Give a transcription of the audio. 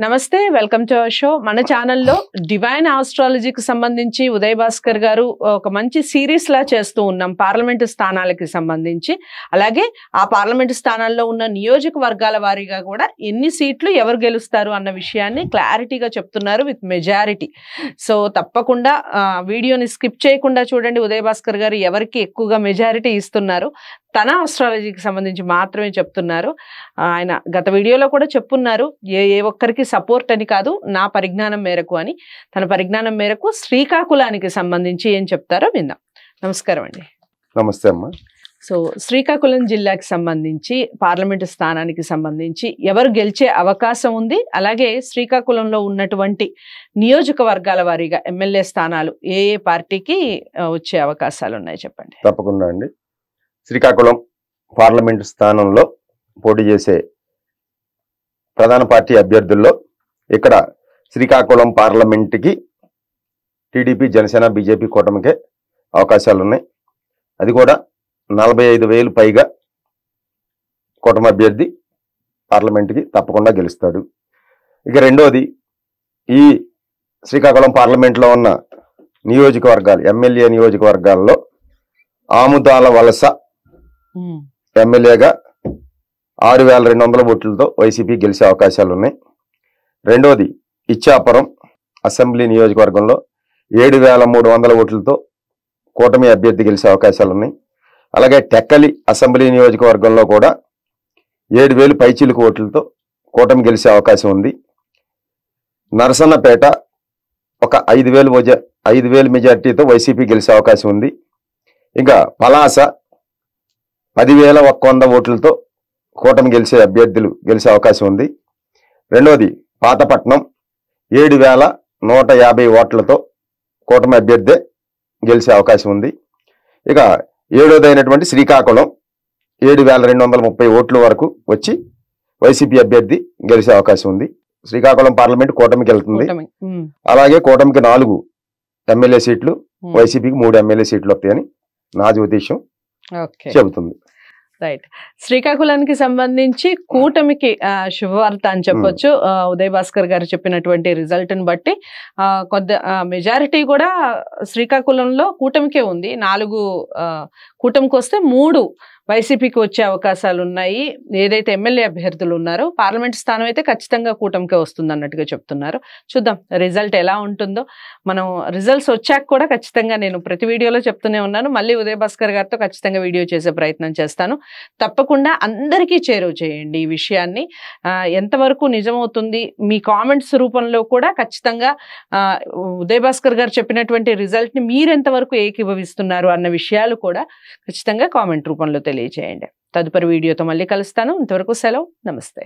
నమస్తే, welcome to our show. మన ఛానల్లో డివైన్ ఆస్ట్రాలజీకి సంబంధించి ఉదయ్ భాస్కర్ గారు ఒక మంచి సిరీస్ లా చేస్తూ ఉన్నాం పార్లమెంటు స్థానాలకి సంబంధించి. అలాగే ఆ పార్లమెంటు స్థానాల్లో ఉన్న నియోజకవర్గాల వారీగా కూడా ఎన్ని సీట్లు ఎవరు గెలుస్తారు అన్న విషయాన్ని క్లారిటీగా చెప్తున్నారు విత్ మెజారిటీ. సో తప్పకుండా వీడియోని స్కిప్ చేయకుండా చూడండి. ఉదయ్ భాస్కర్ గారు ఎవరికి ఎక్కువగా మెజారిటీ ఇస్తున్నారు, తన ఆస్ట్రాలజీకి సంబంధించి మాత్రమే చెప్తున్నారు. ఆయన గత వీడియోలో కూడా చెప్పున్నారు, ఏ ఒక్కరికి సపోర్ట్ అని కాదు, నా పరిజ్ఞానం మేరకు అని. తన పరిజ్ఞానం మేరకు శ్రీకాకుళానికి సంబంధించి ఏం చెప్తారో విందాం. నమస్కారం అండి. నమస్తే అమ్మా. సో శ్రీకాకుళం జిల్లాకి సంబంధించి పార్లమెంటు స్థానానికి సంబంధించి ఎవరు గెలిచే అవకాశం ఉంది, అలాగే శ్రీకాకుళంలో ఉన్నటువంటి నియోజకవర్గాల వారీగా ఎమ్మెల్యే స్థానాలు ఏ ఏ పార్టీకి వచ్చే అవకాశాలు ఉన్నాయి చెప్పండి. తప్పకుండా అండి. శ్రీకాకుళం పార్లమెంటు స్థానంలో పోటీ చేసే ప్రధాన పార్టీ అభ్యర్థుల్లో ఇక్కడ శ్రీకాకుళం పార్లమెంటుకి టీడీపీ, జనసేన, బీజేపీ కూటమికే అవకాశాలు ఉన్నాయి. అది కూడా 45,000 పైగా కూటమి అభ్యర్థి పార్లమెంటుకి తప్పకుండా గెలుస్తాడు. ఇక రెండోది, ఈ శ్రీకాకుళం పార్లమెంట్లో ఉన్న నియోజకవర్గాలు, ఎమ్మెల్యే నియోజకవర్గాల్లో ఆముదాల వలస ఎమ్మెల్యేగా 6,200 ఓట్లతో వైసీపీ గెలిచే అవకాశాలు ఉన్నాయి. రెండోది, ఇచ్చాపురం అసెంబ్లీ నియోజకవర్గంలో 7,300 ఓట్లతో కూటమి అభ్యర్థి గెలిచే అవకాశాలు ఉన్నాయి. అలాగే టెక్కలి అసెంబ్లీ నియోజకవర్గంలో కూడా 7,000 పైచిలుకు ఓట్లతో కూటమి గెలిచే అవకాశం ఉంది. నరసన్నపేట ఒక 5,000 మెజార్టీతో వైసీపీ గెలిచే అవకాశం ఉంది. ఇంకా పలాస 10,100 ఓట్లతో కూటమి గెలిచే అభ్యర్థులు గెలిచే అవకాశం ఉంది. రెండవది, పాతపట్నం 7,150 ఓట్లతో కూటమి అభ్యర్థి గెలిచే అవకాశం ఉంది. ఇక ఏడోది అయినటువంటి శ్రీకాకుళం 7,230 ఓట్ల వరకు వచ్చి వైసీపీ అభ్యర్థి గెలిచే అవకాశం ఉంది. శ్రీకాకుళం పార్లమెంట్ కూటమికి వెళ్తుంది. అలాగే కూటమికి 4 ఎమ్మెల్యే సీట్లు, వైసీపీకి 3 ఎమ్మెల్యే సీట్లు వస్తాయని నా జ్యోతిష్యం చెబుతుంది. రైట్. శ్రీకాకుళానికి సంబంధించి కూటమికి శుభవార్త అని చెప్పొచ్చు. ఉదయ్ భాస్కర్ గారు చెప్పినటువంటి రిజల్ట్ ని బట్టి కొద్ది మెజారిటీ కూడా శ్రీకాకుళంలో కూటమికే ఉంది. 4 కూటమికి వస్తే 3 వైసీపీకి వచ్చే అవకాశాలు ఉన్నాయి. ఏదైతే ఎమ్మెల్యే అభ్యర్థులు ఉన్నారో పార్లమెంట్ స్థానం అయితే ఖచ్చితంగా కూటమికే వస్తుంది అన్నట్టుగా చెప్తున్నారు. చూద్దాం రిజల్ట్ ఎలా ఉంటుందో. మనం రిజల్ట్స్ వచ్చాక కూడా ఖచ్చితంగా నేను ప్రతి వీడియోలో చెప్తూనే ఉన్నాను, మళ్ళీ ఉదయ్ భాస్కర్ గారితో ఖచ్చితంగా వీడియో చేసే ప్రయత్నం చేస్తాను. తప్పకుండా అందరికీ చేరువ చేయండి ఈ విషయాన్ని. ఎంతవరకు నిజమవుతుంది మీ కామెంట్స్ రూపంలో కూడా ఖచ్చితంగా ఉదయ్ భాస్కర్ గారు చెప్పినటువంటి రిజల్ట్ ని మీరెంతవరకు ఏకీభవిస్తున్నారు అన్న విషయాలు కూడా ఖచ్చితంగా కామెంట్ రూపంలో తెలియజేయండి. తదుపరి వీడియోతో మళ్ళీ కలుస్తాను. ఇంతవరకు సెలవు. నమస్తే.